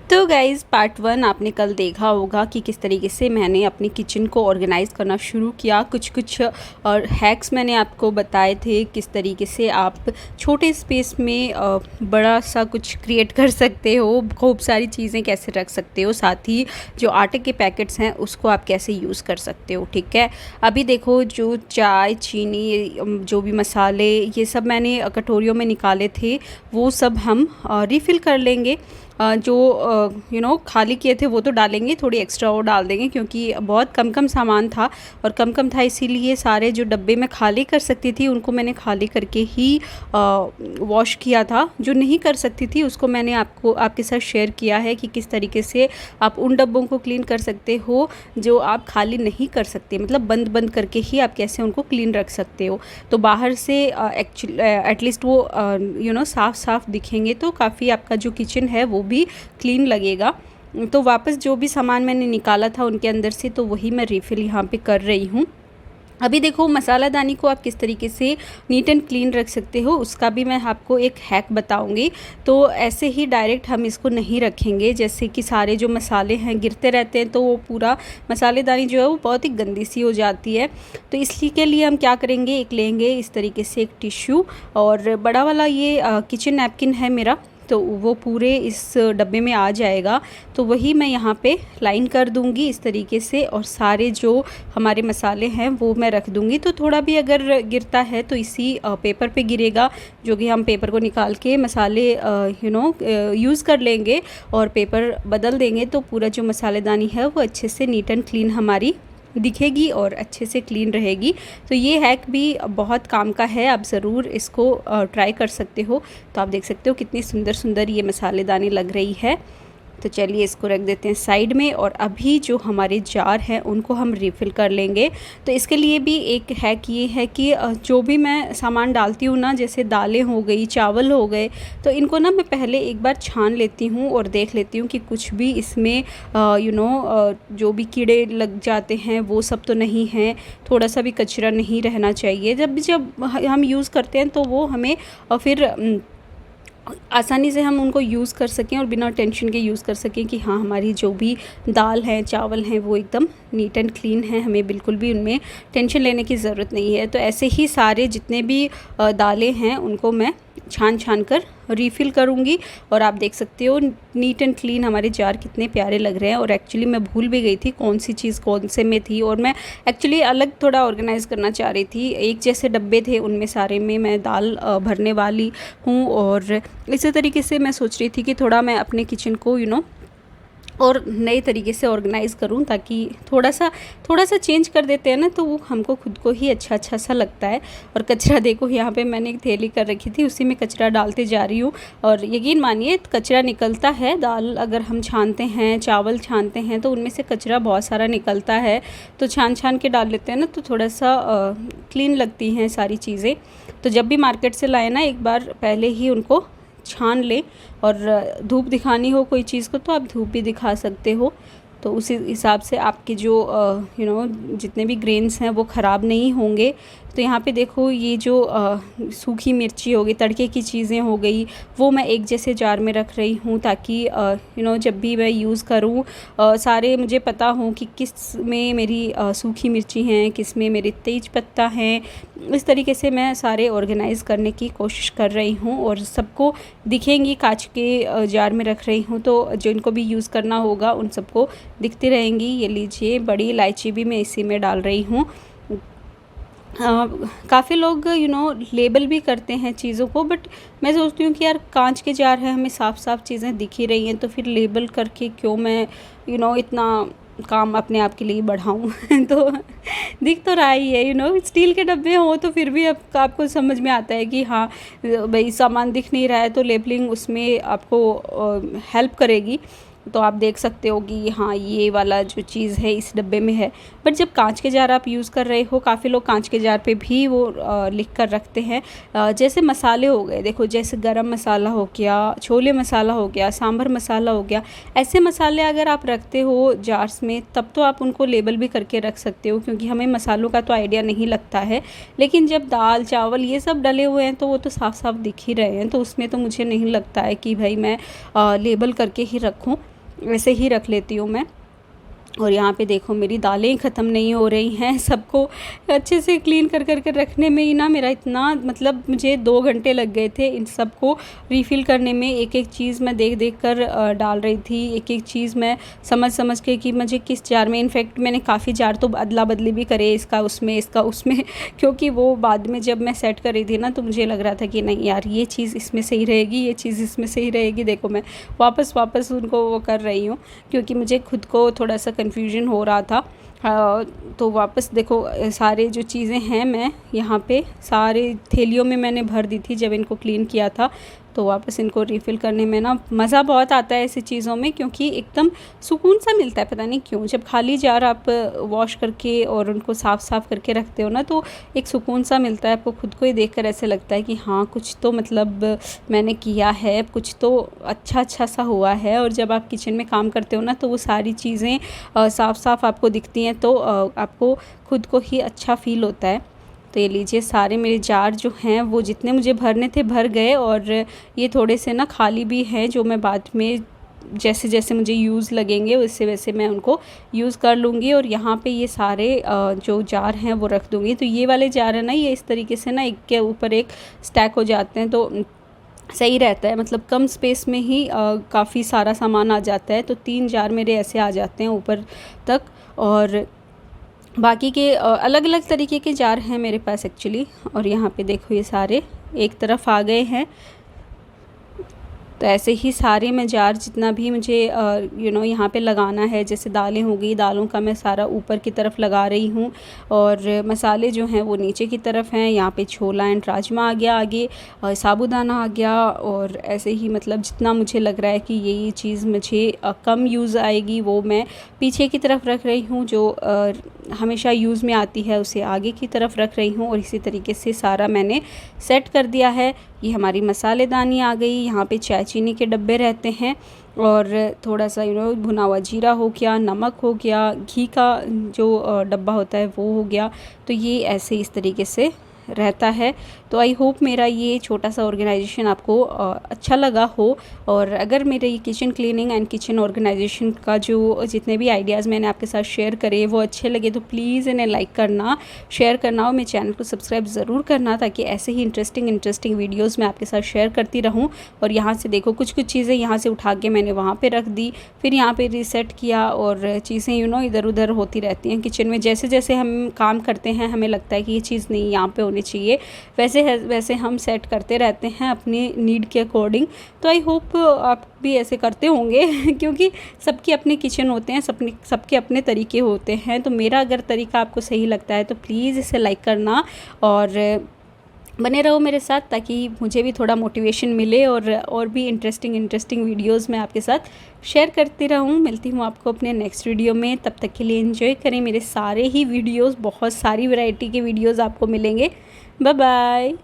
तो guys part 1 आपने कल देखा होगा कि किस तरीके से मैंने अपनी किचन को ऑर्गेनाइज़ करना शुरू किया। कुछ और हैक्स मैंने आपको बताए थे किस तरीके से आप छोटे स्पेस में बड़ा सा कुछ क्रिएट कर सकते हो, खूब सारी चीज़ें कैसे रख सकते हो, साथ ही जो आटे के पैकेट्स हैं उसको आप कैसे यूज़ कर सकते हो। ठीक है, अभी देखो जो चाय, चीनी, जो भी मसाले ये सब मैंने कटोरियों में निकाले थे वो सब हम रिफ़िल कर लेंगे। जो खाली किए थे वो तो डालेंगे, थोड़ी एक्स्ट्रा और डाल देंगे क्योंकि बहुत कम सामान था और कम था, इसीलिए सारे जो डब्बे में खाली कर सकती थी उनको मैंने खाली करके ही वॉश किया था। जो नहीं कर सकती थी उसको मैंने आपके साथ शेयर किया है कि किस तरीके से आप उन डब्बों को क्लीन कर सकते हो जो आप खाली नहीं कर सकते, मतलब बंद करके ही आप कैसे उनको क्लीन रख सकते हो। तो बाहर से एक्चुअली एटलीस्ट वो साफ़ दिखेंगे तो काफ़ी आपका जो किचन है वो भी क्लीन लगेगा। तो वापस जो भी सामान मैंने निकाला था उनके अंदर से, तो वही मैं रिफ़िल यहाँ पे कर रही हूँ। अभी देखो मसालादानी को आप किस तरीके से नीट एंड क्लीन रख सकते हो उसका भी मैं आपको एक हैक बताऊंगी। तो ऐसे ही डायरेक्ट हम इसको नहीं रखेंगे, जैसे कि सारे जो मसाले हैं गिरते रहते हैं तो वो पूरा मसालेदानी जो है वो बहुत ही गंदी सी हो जाती है। तो इसलिए के लिए हम क्या करेंगे, एक लेंगे इस तरीके से एक टिश्यू, और बड़ा वाला ये किचन नैपकिन है मेरा, तो वो पूरे इस डब्बे में आ जाएगा। तो वही मैं यहाँ पे लाइन कर दूँगी इस तरीके से, और सारे जो हमारे मसाले हैं वो मैं रख दूँगी। तो थोड़ा भी अगर गिरता है तो इसी पेपर पे गिरेगा, जो कि हम पेपर को निकाल के मसाले यूज़ कर लेंगे और पेपर बदल देंगे। तो पूरा जो मसालेदानी है वो अच्छे से नीट एंड क्लीन हमारी दिखेगी और अच्छे से क्लीन रहेगी। तो ये हैक भी बहुत काम का है, आप ज़रूर इसको ट्राई कर सकते हो। तो आप देख सकते हो कितनी सुंदर ये मसालेदानी लग रही है। तो चलिए इसको रख देते हैं साइड में, और अभी जो हमारे जार हैं उनको हम रिफ़िल कर लेंगे। तो इसके लिए भी एक हैक ये है कि जो भी मैं सामान डालती हूँ ना, जैसे दालें हो गई, चावल हो गए, तो इनको ना मैं पहले एक बार छान लेती हूँ और देख लेती हूँ कि कुछ भी इसमें जो भी कीड़े लग जाते हैं वो सब तो नहीं है, थोड़ा सा भी कचरा नहीं रहना चाहिए। जब हम यूज़ करते हैं तो वो हमें फिर आसानी से हम उनको यूज़ कर सकें और बिना टेंशन के यूज़ कर सकें कि हाँ हमारी जो भी दाल है, चावल हैं, वो एकदम नीट एंड क्लीन है, हमें बिल्कुल भी उनमें टेंशन लेने की ज़रूरत नहीं है। तो ऐसे ही सारे जितने भी दालें हैं उनको मैं छान कर रिफ़िल करूँगी, और आप देख सकते हो नीट एंड क्लीन हमारे जार कितने प्यारे लग रहे हैं। और एक्चुअली मैं भूल भी गई थी कौन सी चीज़ कौन से में थी, और मैं एक्चुअली अलग थोड़ा ऑर्गेनाइज़ करना चाह रही थी। एक जैसे डब्बे थे उनमें सारे में मैं दाल भरने वाली हूँ, और इसी तरीके से मैं सोच रही थी कि थोड़ा मैं अपने किचन को और नए तरीके से ऑर्गेनाइज़ करूँ, ताकि थोड़ा सा चेंज कर देते हैं ना तो वो हमको खुद को ही अच्छा सा लगता है। और कचरा देखो यहाँ पे मैंने एक थैली कर रखी थी, उसी में कचरा डालते जा रही हूँ, और यकीन मानिए कचरा निकलता है। दाल अगर हम छानते हैं, चावल छानते हैं तो उनमें से कचरा बहुत सारा निकलता है, तो छान के डाल लेते हैं ना तो थोड़ा सा क्लीन लगती हैं सारी चीज़ें। तो जब भी मार्केट से लाए ना, एक बार पहले ही उनको छान लें, और धूप दिखानी हो कोई चीज़ को तो आप धूप भी दिखा सकते हो। तो उसी हिसाब से आपके जो जितने भी ग्रेन्स हैं वो ख़राब नहीं होंगे। तो यहाँ पे देखो ये जो सूखी मिर्ची हो गई, तड़के की चीज़ें हो गई, वो मैं एक जैसे जार में रख रही हूँ, ताकि जब भी मैं यूज़ करूँ सारे मुझे पता हो कि किस में मेरी सूखी मिर्ची हैं, किस में मेरे तेज पत्ता हैं। इस तरीके से मैं सारे ऑर्गेनाइज़ करने की कोशिश कर रही हूँ, और सबको दिखेंगी, कांच के जार में रख रही हूँ, तो जिनको भी यूज़ करना होगा उन सबको दिखती रहेंगी। ये लीजिए बड़ी इलायची भी मैं इसी में डाल रही हूँ। काफ़ी लोग लेबल भी करते हैं चीज़ों को, बट मैं सोचती हूँ कि यार कांच के जार है, हमें साफ़ चीज़ें दिख ही रही हैं, तो फिर लेबल करके क्यों मैं इतना काम अपने आप के लिए बढ़ाऊँ। तो दिख तो रहा ही है, स्टील के डब्बे हो तो फिर भी आपको समझ में आता है कि हाँ भाई सामान दिख नहीं रहा है, तो लेबलिंग उसमें आपको हेल्प करेगी। तो आप देख सकते हो कि हाँ ये वाला जो चीज़ है इस डब्बे में है। बट जब कांच के जार आप यूज़ कर रहे हो, काफ़ी लोग कांच के जार पे भी वो लिख कर रखते हैं। जैसे मसाले हो गए, देखो जैसे गरम मसाला हो गया, छोले मसाला हो गया, सांभर मसाला हो गया, ऐसे मसाले अगर आप रखते हो जार्स में तब तो आप उनको लेबल भी करके रख सकते हो, क्योंकि हमें मसालों का तो आइडिया नहीं लगता है। लेकिन जब दाल चावल ये सब डले हुए हैं तो वो तो साफ दिख ही रहे हैं, तो उसमें तो मुझे नहीं लगता है कि भाई मैं लेबल करके ही रखूँ। वैसे ही रख लेती हूँ मैं। और यहाँ पे देखो मेरी दालें ही ख़त्म नहीं हो रही हैं। सबको अच्छे से क्लीन कर कर रखने में ही ना मेरा इतना मतलब मुझे 2 घंटे लग गए थे इन सबको रीफ़िल करने में। एक एक चीज़ मैं देख देख कर डाल रही थी, एक एक चीज़ मैं समझ समझ के कि मुझे किस जार में, इनफैक्ट मैंने काफ़ी जार तो अदला बदली भी करे, इसका उसमें इसका उसमें क्योंकि वो बाद में जब मैं सेट कर रही थी ना तो मुझे लग रहा था कि नहीं यार ये चीज़ इसमें सही रहेगी, ये चीज़ इसमें सही रहेगी। देखो मैं वापस उनको वो कर रही हूँ क्योंकि मुझे खुद को थोड़ा सा कन्फ्यूजन हो रहा था। तो वापस देखो सारे जो चीज़ें हैं मैं यहाँ पे सारे थैलियों में मैंने भर दी थी जब इनको क्लीन किया था। तो वापस इनको रिफ़िल करने में ना मज़ा बहुत आता है ऐसी चीज़ों में, क्योंकि एकदम सुकून सा मिलता है, पता नहीं क्यों। जब खाली जार आप वॉश करके और उनको साफ़ करके रखते हो ना तो एक सुकून सा मिलता है आपको, खुद को ही देखकर ऐसे लगता है कि हाँ कुछ तो मतलब मैंने किया है, कुछ तो अच्छा सा हुआ है। और जब आप किचन में काम करते हो ना तो वो सारी चीज़ें साफ़ आपको दिखती हैं तो आपको खुद को ही अच्छा फ़ील होता है। तो ये लीजिए सारे मेरे जार जो हैं वो जितने मुझे भरने थे भर गए, और ये थोड़े से ना खाली भी हैं जो मैं बाद में जैसे जैसे मुझे यूज़ लगेंगे वैसे वैसे मैं उनको यूज़ कर लूँगी। और यहाँ पे ये सारे जो जार हैं वो रख दूँगी। तो ये वाले जार है ना ये इस तरीके से ना एक के ऊपर एक स्टैक हो जाते हैं तो सही रहता है, मतलब कम स्पेस में ही काफ़ी सारा सामान आ जाता है। तो 3 जार मेरे ऐसे आ जाते हैं ऊपर तक, और बाकी के अलग अलग तरीके के जार हैं मेरे पास एक्चुअली। और यहाँ पे देखो ये सारे एक तरफ आ गए हैं। तो ऐसे ही सारे मैं जार जितना भी मुझे यहाँ पे लगाना है, जैसे दालें हो गई, दालों का मैं सारा ऊपर की तरफ लगा रही हूँ, और मसाले जो हैं वो नीचे की तरफ हैं। यहाँ पे छोला एंड राजमा आ गया आगे, साबूदाना आ गया, और ऐसे ही मतलब जितना मुझे लग रहा है कि ये चीज़ मुझे कम यूज़ आएगी वो मैं पीछे की तरफ रख रही हूँ, जो हमेशा यूज़ में आती है उसे आगे की तरफ रख रही हूँ। और इसी तरीके से सारा मैंने सेट कर दिया है। ये हमारी मसालेदानी आ गई, यहाँ पे चाय चीनी के डब्बे रहते हैं, और थोड़ा सा भुना हुआ जीरा हो गया, नमक हो गया, घी का जो डब्बा होता है वो हो गया। तो ये ऐसे इस तरीके से रहता है। तो आई होप मेरा ये छोटा सा ऑर्गेनाइजेशन आपको अच्छा लगा हो। और अगर मेरे ये kitchen cleaning and kitchen organisation का जो जितने भी आइडियाज़ मैंने आपके साथ शेयर करे वो अच्छे लगे तो प्लीज़ इन्हें लाइक करना, शेयर करना, और मेरे चैनल को सब्सक्राइब ज़रूर करना, ताकि ऐसे ही इंटरेस्टिंग वीडियोज़ मैं आपके साथ शेयर करती रहूँ। और यहाँ से देखो कुछ चीज़ें यहाँ से उठा के मैंने वहाँ पर रख दी, फिर यहाँ पर रीसेट किया, और चीज़ें इधर उधर होती रहती हैं किचन में। जैसे जैसे हम काम करते हैं हमें लगता है कि ये चीज़ नहीं यहाँ पर होनी चाहिए, वैसे हम सेट करते रहते हैं अपनी नीड के अकॉर्डिंग। तो आई होप आप भी ऐसे करते होंगे क्योंकि सबके अपने किचन होते हैं, सबके अपने तरीके होते हैं। तो मेरा अगर तरीका आपको सही लगता है तो प्लीज़ इसे लाइक करना और बने रहो मेरे साथ, ताकि मुझे भी थोड़ा मोटिवेशन मिले और भी इंटरेस्टिंग वीडियोस मैं आपके साथ शेयर करती रहूँ। मिलती हूँ आपको अपने नेक्स्ट वीडियो में, तब तक के लिए एंजॉय करें मेरे सारे ही वीडियोस, बहुत सारी वैरायटी के वीडियोस आपको मिलेंगे। Bye bye.